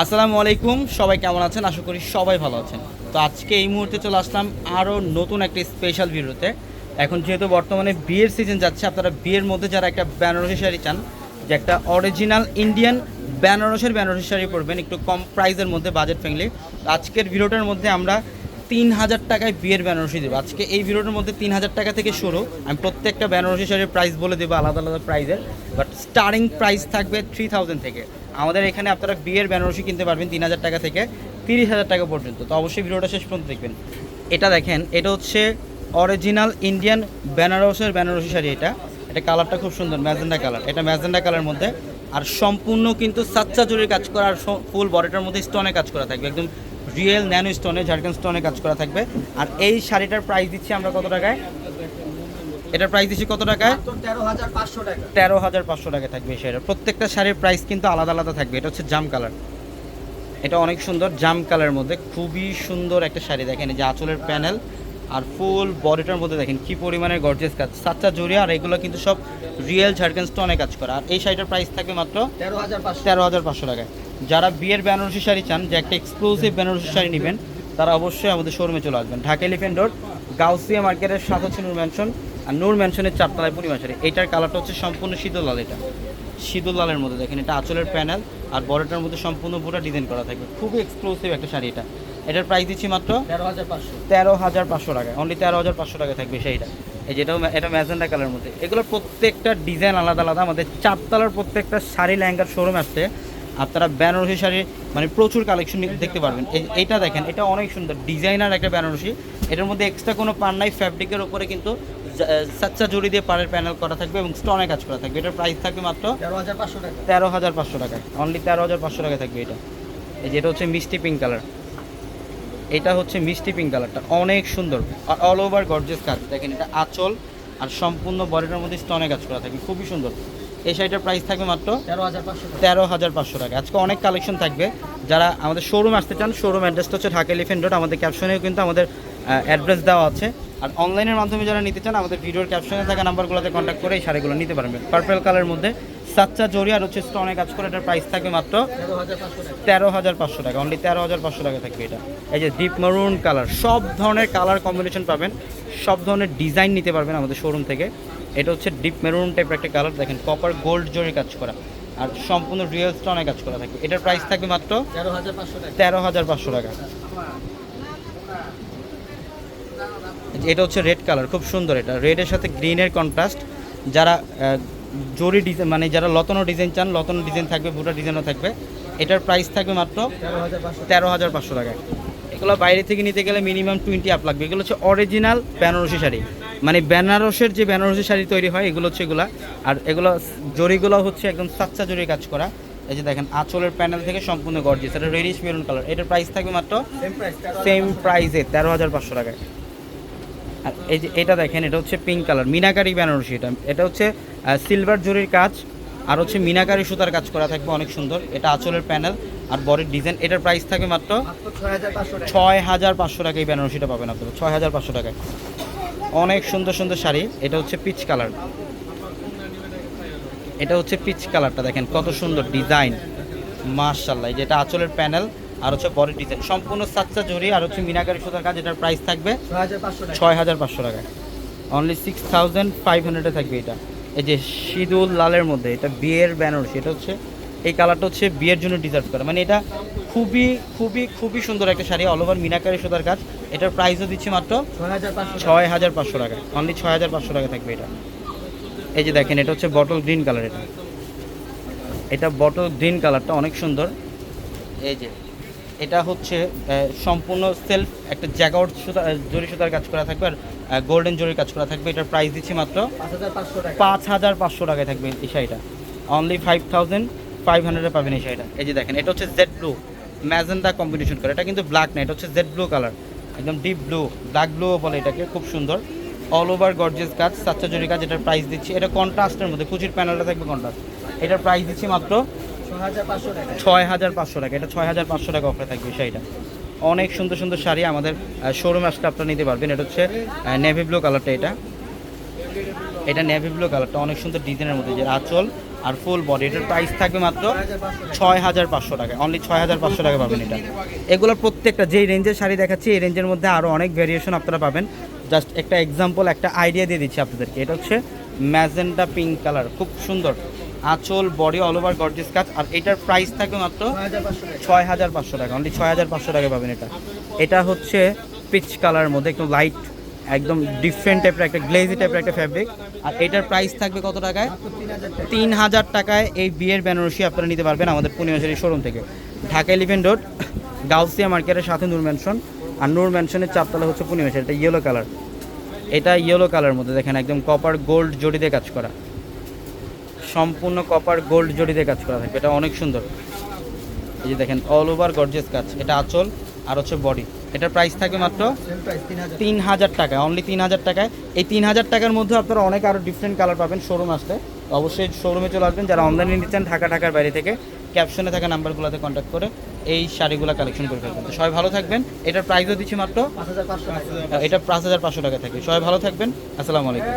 আসসালামু আলাইকুম, সবাই কেমন আছেন? আশা করি সবাই ভালো আছেন। তো আজকে এই মুহূর্তে চলে আসলাম আরও নতুন একটা স্পেশাল ভিডিওতে। এখন যেহেতু বর্তমানে বিয়ের সিজন যাচ্ছে, আপনারা বিয়ের মধ্যে যারা একটা বেনারসি শাড়ি চান, যে একটা অরিজিনাল ইন্ডিয়ান বেনারসি শাড়ি পরবেন একটু কম প্রাইসের মধ্যে, বাজেট ফ্রেন্ডলি, আজকের ভিডিওটার মধ্যে আমরা 3000 টাকায় বিয়ের বেনারসি দেবো। আজকে এই ভিডিওটার মধ্যে 3000 টাকা থেকে শুরু। আমি প্রত্যেকটা বেনারসি শাড়ির প্রাইস বলে দেবো আলাদা আলাদা প্রাইসের, বাট স্টার্টিং প্রাইস থাকবে 3000 থেকে। আমাদের এখানে আপনারা বিয়ের বেনারসি কিনতে পারবেন 3000 টাকা থেকে 30,000 টাকা পর্যন্ত। তো অবশ্যই ভিডিওটা শেষ পর্যন্ত দেখবেন। এটা দেখেন, এটা হচ্ছে অরিজিনাল ইন্ডিয়ান বেনারসি শাড়ি। এটা কালারটা খুব সুন্দর, ম্যাজেন্ডা কালার। এটা ম্যাজেন্ডা কালারের মধ্যে, আর সম্পূর্ণ কিন্তু সাচ্চা জরির কাজ করা, আর ফুল বডিটার মধ্যে স্টোনে কাজ করা থাকবে, একদম রিয়েল ন্যানো স্টোনে, ঝাড়খান স্টোনে কাজ করা থাকবে। আর এই শাড়িটার প্রাইস দিচ্ছি আমরা কত টাকায়? এটার প্রাইস দিচ্ছি কত টাকায়? 13,500 টাকা। 13,500 টাকা থাকবে এই শাড়ির। প্রত্যেকটা শাড়ির প্রাইস কিন্তু আলাদা আলাদা থাকবে। এটা হচ্ছে জাম কালার, এটা অনেক সুন্দর জাম কালারের মধ্যে, খুবই সুন্দর একটা শাড়ি। দেখেন এই যে আঁচলের প্যানেল আর ফুল বডিটার মধ্যে দেখেন কি পরিমাণের গর্জিয়াস কাজ, সাচ্চা জড়িয়া, আর এগুলো কিন্তু সব রিয়েল ঝাড়খান স্টোনে কাজ করা। আর এই শাড়িটার প্রাইস থাকবে মাত্র 13,500 টাকায়। যারা বিয়ের বেনারসি শাড়ি চান, যে একটা এক্সক্লুসিভ বেনারসি শাড়ি নেবেন, তারা অবশ্যই আমাদের শোরুমে চলে আসবেন। ঢাকা এলিফ্যান্ট রোড, গাউসিয়া মার্কেটের সাথে হচ্ছে নূর ম্যানশন, আর নূর ম্যানশনের চারতলায় পূর্ণিমা শাড়ি। এইটার কালারটা হচ্ছে সম্পূর্ণ শীতল লাল। এটা শীতল লালের মধ্যে দেখেন, এটা আঁচলের প্যানেল আর বডিটার মধ্যে সম্পূর্ণ পুরো ডিজাইন করা থাকবে, খুবই এক্সক্লুসিভ একটা শাড়ি। এটার প্রাইস দিচ্ছি মাত্র 13,500 টাকায়। অনলি 13,500 টাকায় থাকবে সেইটা। এই যেটাও, এটা ম্যাজেন্ডা কালারের মধ্যে। এগুলোর প্রত্যেকটা ডিজাইন আলাদা আলাদা। আমাদের চারতলার প্রত্যেকটা শাড়ি লেহেঙ্গার শোরুম আসছে, আপনারা বেনারসি শাড়ি মানে প্রচুর কালেকশন দেখতে পারবেন। এইটা দেখেন, এটা অনেক সুন্দর ডিজাইনার একটা বেনারসি। এটার মধ্যে এক্সট্রা কোনো পার নাই, ফ্যাব্রিকের উপরে কিন্তু সাচ্চা জড়ি দিয়ে পাড়ের প্যানেল করা থাকবে এবং স্টোনে কাজ করা থাকবে। এটার প্রাইস থাকবে মাত্র 13,500 টাকায়। অনলি 13,500 টাকায় থাকবে এটা। এই যেটা হচ্ছে মিষ্টি পিঙ্ক কালার, এটা হচ্ছে মিষ্টি পিঙ্ক কালারটা অনেক সুন্দর, অল ওভার গর্জিয়াস কাজ। দেখেন এটা আঁচল আর সম্পূর্ণ বডিটার মধ্যে স্টোনে কাজ করা থাকবে, খুবই সুন্দর। এই শাড়িটার প্রাইস থাকবে মাত্র 13,500 টাকা। আজকে অনেক কালেকশন থাকবে। যারা আমাদের শোরুম আসতে চান, শোরুম অ্যাড্রেসটা হচ্ছে ঢাকা এলিফ্যান্ট রোড। আমাদের ক্যাপশনেও কিন্তু আমাদের অ্যাড্রেস দেওয়া আছে। আর অনলাইনের মাধ্যমে যারা নিতে চান, আমাদের ভিডিওর ক্যাপশনে থাকা নাম্বারগুলোতে কন্ট্যাক্ট করে এই শাড়িগুলো নিতে পারবেন। পার্পল কালারের মধ্যে সাচ্চা জরি আর হচ্ছে স্টোনে কাজ করে। এটার প্রাইস থাকবে মাত্র 13,500 টাকা। অনলি 13,500 টাকা থাকবে এটা। এই যে ডিপ মেরুন কালার, সব ধরনের কালার কম্বিনেশন পাবেন, সব ধরনের ডিজাইন নিতে পারবেন আমাদের শোরুম থেকে। এটা হচ্ছে ডিপ মেরুন টাইপের একটা কালার। দেখেন কপার গোল্ড জরি কাজ করা আর সম্পূর্ণ রিয়েল স্টোনে কাজ করা থাকবে। এটার প্রাইস থাকবে মাত্র 13,500 টাকা। এটা হচ্ছে রেড কালার, খুব সুন্দর। এটা রেডের সাথে গ্রিনের কন্ট্রাস্ট। যারা জরি ডিজাইন মানে যারা লতানো ডিজাইন চান, লতানো ডিজাইন থাকবে, বুটা ডিজাইনও থাকবে। এটার প্রাইস থাকবে মাত্র 13,500 টাকায়। এগুলো বাইরে থেকে নিতে গেলে মিনিমাম 20 আপ লাগবে। এগুলো হচ্ছে অরিজিনাল বেনারসি শাড়ি, মানে বেনারসের যে বেনারসি শাড়ি তৈরি হয় এগুলো হচ্ছে এগুলা। আর এগুলো জরিগুলো হচ্ছে একদম সাচ্চা জরি কাজ করা। এই যে দেখেন আঁচলের প্যানেল থেকে সম্পূর্ণ গর্জিয়াস। এটা রেডিশ মেরুন কালার। এটার প্রাইস থাকবে মাত্র সেম প্রাইসে 13,500 টাকায়। আর এই যে এটা দেখেন, এটা হচ্ছে পিঙ্ক কালার, মিনাকারি বেনারসি। এটা হচ্ছে সিলভার জরির কাজ আর হচ্ছে মিনাকারি সুতার কাজ করা থাকবে, অনেক সুন্দর। এটা আঁচলের প্যানেল আর বডির ডিজাইন। এটার প্রাইস থাকবে মাত্র 6,500 টাকা। এই বেনারসিটা পাবেন আপনারা 6,500 টাকায়। অনেক সুন্দর সুন্দর শাড়ি। এটা হচ্ছে পিচ কালার, এটা হচ্ছে পিচ কালারটা দেখেন কত সুন্দর ডিজাইন, মাশাআল্লাহ। যেটা আঁচলের প্যানেল আর হচ্ছে বডি ডিজাইন সম্পূর্ণ সাচ্চা জরি আর হচ্ছে মিনাকারি সুতার কাজ। এটার প্রাইস থাকবে 6,500 টাকায়। অনলি 6,500 থাকবে এটা। এই যে সিঁদুর লালের মধ্যে, এটা বিয়ের বেনারসি। এটা হচ্ছে এই কালারটা হচ্ছে বিয়ের জন্য ডিজার্ভ করা, মানে এটা খুবই খুবই খুবই সুন্দর একটা শাড়ি, অল ওভার মিনাকারি সুতার কাজ। এটার প্রাইসও দিচ্ছি মাত্র 6,500 টাকা। অনলি 6,500 টাকা থাকবে এটা। এই যে দেখেন, এটা হচ্ছে বটল গ্রিন কালার। এটা বটল গ্রিন কালারটা অনেক সুন্দর। এই যে এটা হচ্ছে সম্পূর্ণ সেলফ একটা জ্যাকআউট সুতা জরি সুতার কাজ করা থাকবে আর গোল্ডেন জরির কাজ করা থাকবে। এটার প্রাইস দিচ্ছি মাত্র 5,500 টাকায় থাকবে এই শাড়িটা। অনলি 5,500 পাবেন এই শাড়িটা। এই যে দেখেন, এটা হচ্ছে জেড ব্লু ম্যাজেন্ডা কম্বিনেশন করে। এটা কিন্তু ব্ল্যাক না, এটা হচ্ছে জেড ব্লু কালার, একদম ডিপ ব্লু, ব্ল্যাক ব্লু বলে এটাকে। খুব সুন্দর অল ওভার গর্জিয়াস কাজ, সাচ্চা জরি কাজ। এটার প্রাইস দিচ্ছি, এটা কন্ট্রাস্টের মধ্যে, কুচির প্যানেলটা থাকবে কন্ট্রাস্ট। এটার প্রাইস দিচ্ছি মাত্র 6,500 টাকা। এটা 6,500 টাকা অফারে থাকবে শাড়িটা। অনেক সুন্দর সুন্দর শাড়ি আমাদের শোরুমে আসলে আপনারা নিতে পারবেন। এটা হচ্ছে নেভি ব্লু কালারটা। এটা নেভি ব্লু কালারটা অনেক সুন্দর ডিজাইনের মধ্যে, যে আঁচল আর ফুল বডি। এটার প্রাইস থাকবে মাত্র 6,500 টাকা, অনলি 6,500 টাকা পাবেন এটা। এগুলোর প্রত্যেকটা যেই রেঞ্জের শাড়ি দেখাচ্ছি এই রেঞ্জের মধ্যে আরও অনেক ভেরিয়েশন আপনারা পাবেন। জাস্ট একটা এক্সাম্পল, একটা আইডিয়া দিয়ে দিচ্ছি আপনাদেরকে। এটা হচ্ছে ম্যাজেন্টা পিঙ্ক কালার, খুব সুন্দর আঁচল, বডি অল ওভার গর্জিয়াস কাজ। আর এটার প্রাইস থাকবে মাত্র 6,500 টাকা, অনলি 6,500 টাকা পাবেন এটা। এটা হচ্ছে পিচ কালারের মধ্যে একদম লাইট, একদম ডিফারেন্ট টাইপের একটা গ্লেজি টাইপের একটা ফ্যাব্রিক। আর এটার প্রাইস থাকবে কত টাকায়? 3,000 টাকায় এই বিয়ের বেনারসি আপনারা নিতে পারবেন আমাদের পূর্ণিমাশাড়ি শোরুম থেকে। ঢাকা 11 রোড, গাউসিয়া মার্কেটের সাথে নূর ম্যানশন। আর নূর ম্যানশনের চারতলা হচ্ছে পূর্ণিমাশাড়ি। এটা ইয়েলো কালার, এটা ইয়েলো কালারের মধ্যে দেখেন একদম কপার গোল্ড জড়ি দিয়ে কাজ করা, সম্পূর্ণ কপার গোল্ড জড়ি দিয়ে কাজ করা থাকবে। এটা অনেক সুন্দর, এই যে দেখেন অল ওভার গর্জিয়াস কাজ। এটা আঁচল আর হচ্ছে বডি। এটার প্রাইস থাকবে মাত্র 3,000 টাকা, অনলি 3,000 টাকায়। এই 3,000 টাকার মধ্যে আপনারা অনেক আরও ডিফারেন্ট কালার পাবেন শোরুম আসলে। অবশ্যই শোরুমে চলে আসবেন। যারা অনলাইনে নিচ্ছেন ঢাকার বাইরে থেকে, ক্যাপশনে থাকা নাম্বারগুলোতে কন্ট্যাক্ট করে এই শাড়িগুলো কালেকশন করে ফেলবেন। তো সবাই ভালো থাকবেন। এটার প্রাইসও দিচ্ছি মাত্র, এটা 5,500 টাকা থাকবে। সবাই ভালো থাকবেন। আসসালামু আলাইকুম।